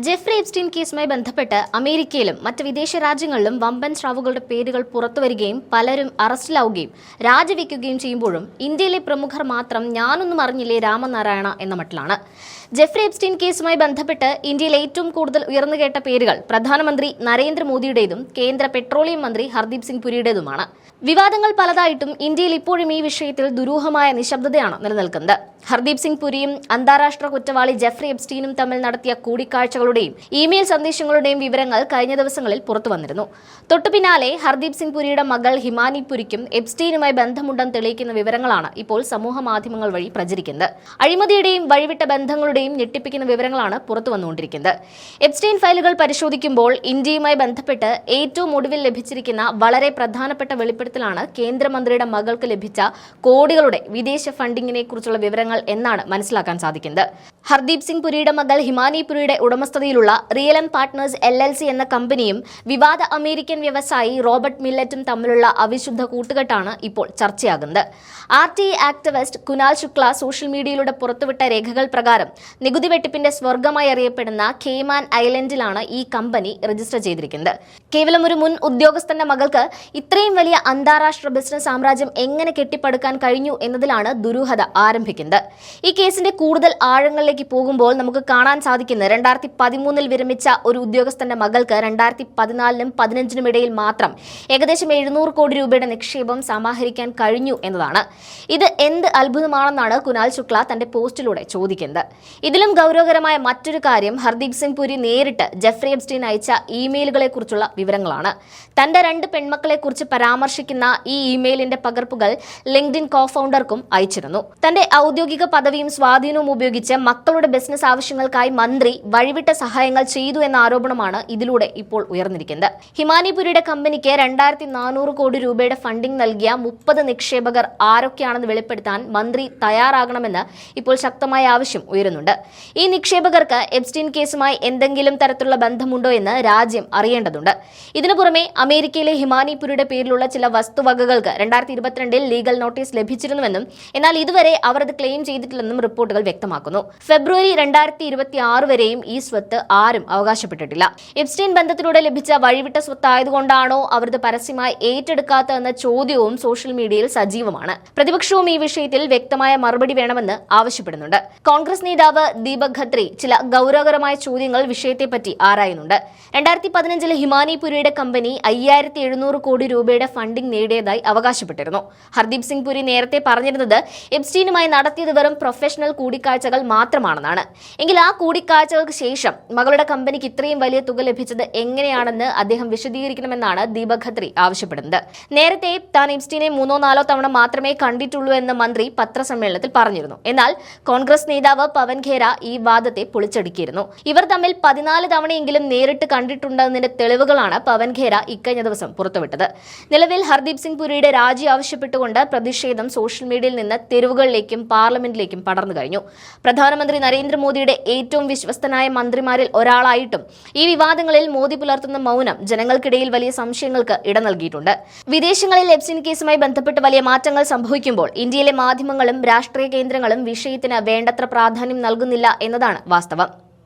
Jeffrey Epstein കേസുമായി ബന്ധപ്പെട്ട് അമേരിക്കയിലും മറ്റ് വിദേശ രാജ്യങ്ങളിലും വമ്പൻ സ്രാവുകളുടെ പേരുകൾ പുറത്തുവരികയും പലരും അറസ്റ്റിലാവുകയും രാജിവെക്കുകയും ചെയ്യുമ്പോഴും ഇന്ത്യയിലെ പ്രമുഖർ മാത്രം ഞാനൊന്നും അറിഞ്ഞില്ലേ രാമനാരായണ എന്ന മട്ടിലാണ്. ജെഫ്രി എപ്സ്റ്റീൻ കേസുമായി ബന്ധപ്പെട്ട് ഇന്ത്യയിൽ ഏറ്റവും കൂടുതൽ ഉയർന്നുകേട്ട പേരുകൾ പ്രധാനമന്ത്രി നരേന്ദ്രമോദിയുടേതും കേന്ദ്ര പെട്രോളിയം മന്ത്രി ഹർദീപ് സിംഗ് പുരിയുടേതുമാണ്. വിവാദങ്ങൾ പലതായിട്ടും ഇന്ത്യയിൽ ഇപ്പോഴും ഈ വിഷയത്തിൽ ദുരൂഹമായ നിശബ്ദതയാണ് നിലനിൽക്കുന്നത്. ഹർദീപ് സിംഗ് പുരിയും അന്താരാഷ്ട്ര കുറ്റവാളി ജെഫ്രി എപ്സ്റ്റീനും തമ്മിൽ നടത്തിയ കൂടിക്കാഴ്ചകളുടെയും ഇമെയിൽ സന്ദേശങ്ങളുടെയും വിവരങ്ങൾ കഴിഞ്ഞ ദിവസങ്ങളിൽ പുറത്തുവന്നിരുന്നു. തൊട്ടുപിന്നാലെ ഹർദീപ് സിംഗ് പുരിയുടെ മകൾ ഹിമാനി പുരിക്കും എപ്സ്റ്റീനുമായി ബന്ധമുണ്ടെന്ന് തെളിയിക്കുന്ന വിവരങ്ങളാണ് ഇപ്പോൾ സമൂഹ മാധ്യമങ്ങൾ വഴി പ്രചരിക്കുന്നത്. അഴിമതിയുടെയും വഴിവിട്ട ബന്ധങ്ങളുടെയും ഞെട്ടിപ്പിക്കുന്ന വിവരങ്ങളാണ് പുറത്തു വന്നുകൊണ്ടിരിക്കുന്നത്. എപ്സ്റ്റീൻ ഫയലുകൾ പരിശോധിക്കുമ്പോൾ ഇന്ത്യയുമായി ബന്ധപ്പെട്ട് ഏറ്റവും ഒടുവിൽ ലഭിച്ചിരിക്കുന്ന വളരെ പ്രധാനപ്പെട്ട വെളിപ്പെടുത്തലാണ് കേന്ദ്രമന്ത്രിയുടെ മകൾക്ക് ലഭിച്ച കോടികളുടെ വിദേശ ഫണ്ടിങ്ങിനെ കുറിച്ചുള്ള വിവരങ്ങൾ എന്നാണ് മനസ്സിലാക്കാൻ സാധിക്കുന്നത്. ഹർദീപ് സിംഗ് പുരിയുടെ മകൾ ഹിമാനി പുരിയുടെ ഉടമസ്ഥതയിലുള്ള റിയൽ എം പാർട്ട്നേഴ്സ് LLC എന്ന കമ്പനിയും വിവാദ അമേരിക്കൻ വ്യവസായി റോബർട്ട് മില്ലറ്റും തമ്മിലുള്ള അവിശുദ്ധ കൂട്ടുകെട്ടാണ് ഇപ്പോൾ ചർച്ചയാകുന്നത്. RTI activist Kunal Shukla social മീഡിയയിലൂടെ പുറത്തുവിട്ട രേഖകൾ പ്രകാരം നികുതി വെട്ടിപ്പിന്റെ സ്വർഗമായി അറിയപ്പെടുന്ന കേമാൻ ഐലൻഡിലാണ് ഈ കമ്പനി രജിസ്റ്റർ ചെയ്തിരിക്കുന്നത്. കേവലം ഒരു മുൻ ഉദ്യോഗസ്ഥന്റെ മകൾക്ക് ഇത്രയും വലിയ അന്താരാഷ്ട്ര ബിസിനസ് സാമ്രാജ്യം എങ്ങനെ കെട്ടിപ്പടുക്കാൻ കഴിഞ്ഞു എന്നതിലാണ് ദുരൂഹത ആരംഭിക്കുന്നത്. ഈ കേസിന്റെ കൂടുതൽ ആഴങ്ങളിലേക്ക് പോകുമ്പോൾ നമുക്ക് കാണാൻ സാധിക്കുന്നത് 2013 വിരമിച്ച ഒരു ഉദ്യോഗസ്ഥന്റെ മകൾക്ക് 2014-നും 2015-നും ഇടയിൽ മാത്രം ഏകദേശം 700 കോടി രൂപയുടെ നിക്ഷേപം സമാഹരിക്കാൻ കഴിഞ്ഞു എന്നതാണ്. ഇത് എന്ത് അത്ഭുതമാണെന്നാണ് കുനാൽ ശുക്ല തന്റെ പോസ്റ്റിലൂടെ ചോദിക്കുന്നത്. ഇതിലും ഗൗരവകരമായ മറ്റൊരു കാര്യം ഹർദീപ് സിംഗ് പുരി നേരിട്ട് ജെഫ്രി എപ്സ്റ്റീൻ അയച്ച ഇമെയിലുകളെ കുറിച്ചുള്ള വിവരങ്ങളാണ്. തന്റെ 2 പെൺമക്കളെ കുറിച്ച് പരാമർശിക്കുന്ന ഈ ഇമെയിലിന്റെ പകർപ്പുകൾ ലിങ്ക്ഡിൻ കോ-ഫൗണ്ടർക്കും അയച്ചിരുന്നു. തന്റെ ഔദ്യോഗിക പദവിയും സ്വാധീനവും ഉപയോഗിച്ച് മക്കളുടെ ബിസിനസ് ആവശ്യങ്ങൾക്കായി മന്ത്രി വഴിവിട്ട സഹായങ്ങൾ ചെയ്തു എന്ന ആരോപണമാണ് ഇതിലൂടെ ഇപ്പോൾ ഉയർന്നിരിക്കുന്നത്. ഹിമാനി പുരിയുടെ കമ്പനിക്ക് 2400 കോടി രൂപയുടെ ഫണ്ടിംഗ് നൽകിയ 30 നിക്ഷേപകർ ആരൊക്കെയാണെന്ന് വെളിപ്പെടുത്താൻ മന്ത്രി തയ്യാറാകണമെന്ന് ഇപ്പോൾ ശക്തമായ ആവശ്യം ഉയരുന്നുണ്ട്. ഈ നിക്ഷേപകർക്ക് എപ്സ്റ്റീൻ കേസുമായി എന്തെങ്കിലും തരത്തിലുള്ള ബന്ധമുണ്ടോ എന്ന് രാജ്യം അറിയേണ്ടതുണ്ട്. ഇതിനു പുറമെ അമേരിക്കയിലെ ഹിമാനി പുരിയുടെ പേരിലുള്ള ചില വസ്തുവകകൾക്ക് 2022 ലീഗൽ നോട്ടീസ് ലഭിച്ചിരുന്നുവെന്നും എന്നാൽ ഇതുവരെ അവർ അത് ക്ലെയിം ചെയ്തിട്ടില്ലെന്നും റിപ്പോർട്ടുകൾ വ്യക്തമാക്കുന്നു. ഫെബ്രുവരി 2026 വരെയും ഈ സ്വത്ത് ആരും അവകാശപ്പെട്ടിട്ടില്ല. എപ്സ്റ്റീൻ ബന്ധത്തിലൂടെ ലഭിച്ച വഴിവിട്ട സ്വത്തായതുകൊണ്ടാണോ അവർ ഇത് പരസ്യമായി ഏറ്റെടുക്കാത്തതെന്ന ചോദ്യവും സോഷ്യൽ മീഡിയയിൽ സജീവമാണ്. പ്രതിപക്ഷവും ഈ വിഷയത്തിൽ വ്യക്തമായ മറുപടി വേണമെന്ന് ആവശ്യപ്പെടുന്നുണ്ട്. കോൺഗ്രസ് നേതാവ് ദീപക് ഖത്രി ചില ഗൗരവകരമായ ചോദ്യങ്ങൾ വിഷയത്തെപ്പറ്റി ആരായുന്നുണ്ട്. 2015 ഹിമാനി പുരിയുടെ കമ്പനി 5700 കോടി രൂപയുടെ ഫണ്ടിംഗ് നേടിയതായി അവകാശപ്പെട്ടിരുന്നു. ഹർദീപ് സിംഗ് പുരി നേരത്തെ പറഞ്ഞിരുന്നത് എപ്സ്റ്റീനുമായി നടത്തിയത് വെറും പ്രൊഫഷണൽ കൂടിക്കാഴ്ചകൾ മാത്രമാണെന്നാണ്. എങ്കിൽ ആ കൂടിക്കാഴ്ചകൾക്ക് ശേഷം മകളുടെ കമ്പനിക്ക് ഇത്രയും വലിയ തുക ലഭിച്ചത് എങ്ങനെയാണെന്ന് അദ്ദേഹം വിശദീകരിക്കണമെന്നാണ് ദീപക് ഖത്രി ആവശ്യപ്പെടുന്നത്. നേരത്തെ താൻ എപ്സ്റ്റീനെ 3-4 തവണ മാത്രമേ കണ്ടിട്ടുള്ളൂ എന്ന് മന്ത്രി പത്രസമ്മേളനത്തിൽ പറഞ്ഞിരുന്നു. എന്നാൽ കോൺഗ്രസ് നേതാവ് പവൻ ഖേര ഈ വാദത്തെ പൊളിച്ചടുക്കിയിരുന്നു. ഇവർ തമ്മിൽ 14 തവണയെങ്കിലും നേരിട്ട് കണ്ടിട്ടുണ്ടെന്നതിന്റെ തെളിവുകളാണ് പവൻ ഖേര ഇക്കഴിഞ്ഞ ദിവസം പുറത്തുവിട്ടത്. നിലവിൽ ഹർദീപ് സിംഗ് പുരിയുടെ രാജി ആവശ്യപ്പെട്ടുകൊണ്ട് പ്രതിഷേധം സോഷ്യൽ മീഡിയയിൽ നിന്ന് തെരുവുകളിലേക്കും പാർലമെന്റിലേക്കും പടർന്നു കഴിഞ്ഞു. പ്രധാനമന്ത്രി നരേന്ദ്രമോദിയുടെ ഏറ്റവും വിശ്വസ്തനായ മന്ത്രിമാരിൽ ഒരാളായിട്ടും ഈ വിവാദങ്ങളിൽ മോദി പുലർത്തുന്ന മൗനം ജനങ്ങൾക്കിടയിൽ വലിയ സംശയങ്ങൾക്ക് ഇട നൽകിയിട്ടുണ്ട്. വിദേശങ്ങളിൽ എപ്സ്റ്റീൻ കേസുമായി ബന്ധപ്പെട്ട് വലിയ മാറ്റങ്ങൾ സംഭവിക്കുമ്പോൾ ഇന്ത്യയിലെ മാധ്യമങ്ങളും രാഷ്ട്രീയ കേന്ദ്രങ്ങളും വിഷയത്തിന് വേണ്ടത്ര പ്രാധാന്യം നൽകുന്നില്ല എന്നതാണ് വാസ്തവം.